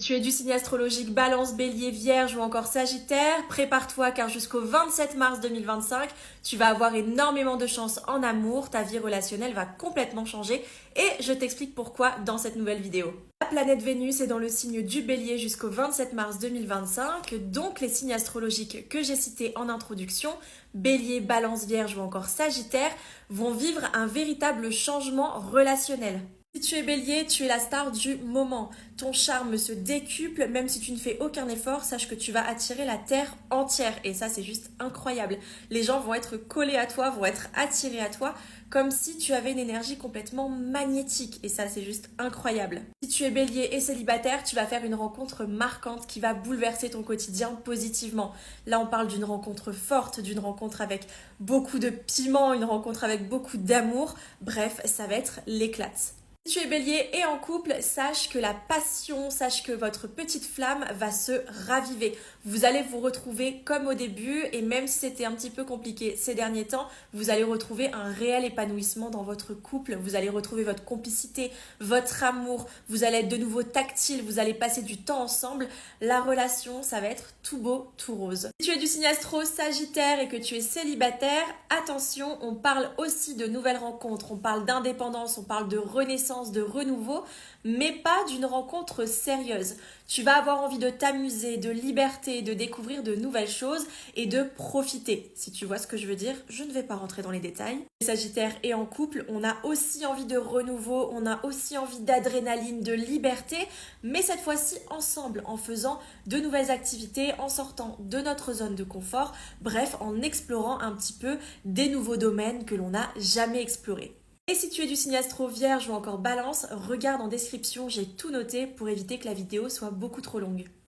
Tu es du signe astrologique Balance, Bélier, Vierge ou encore Sagittaire, prépare-toi car jusqu'au 27 mars 2025, tu vas avoir énormément de chance en amour, ta vie relationnelle va complètement changer et je t'explique pourquoi dans cette nouvelle vidéo. La planète Vénus est dans le signe du Bélier jusqu'au 27 mars 2025, donc les signes astrologiques que j'ai cités en introduction, Bélier, Balance, Vierge ou encore Sagittaire, vont vivre un véritable changement relationnel. Si tu es bélier, tu es la star du moment. Ton charme se décuple, même si tu ne fais aucun effort, sache que tu vas attirer la terre entière. Et ça, c'est juste incroyable. Les gens vont être collés à toi, vont être attirés à toi, comme si tu avais une énergie complètement magnétique. Et ça, c'est juste incroyable. Si tu es bélier et célibataire, tu vas faire une rencontre marquante qui va bouleverser ton quotidien positivement. Là, on parle d'une rencontre forte, d'une rencontre avec beaucoup de piment, une rencontre avec beaucoup d'amour. Bref, ça va être l'éclate. Si tu es bélier et en couple, sache que la passion, sache que votre petite flamme va se raviver. Vous allez vous retrouver comme au début et même si c'était un petit peu compliqué ces derniers temps, vous allez retrouver un réel épanouissement dans votre couple. Vous allez retrouver votre complicité, votre amour, vous allez être de nouveau tactile, vous allez passer du temps ensemble. La relation, ça va être tout beau, tout rose. Si tu es du signe astro Sagittaire et que tu es célibataire, attention, on parle aussi de nouvelles rencontres, on parle d'indépendance, on parle de renaissance, de renouveau, mais pas d'une rencontre sérieuse. Tu vas avoir envie de t'amuser, de liberté, de découvrir de nouvelles choses et de profiter. Si tu vois ce que je veux dire, je ne vais pas rentrer dans les détails. Les Sagittaires et en couple, on a aussi envie de renouveau, on a aussi envie d'adrénaline, de liberté, mais cette fois-ci ensemble, en faisant de nouvelles activités, en sortant de notre zone de confort, bref, en explorant un petit peu des nouveaux domaines que l'on n'a jamais explorés. Et si tu es du signe astro Vierge ou encore Balance, regarde en description, j'ai tout noté pour éviter que la vidéo soit beaucoup trop longue.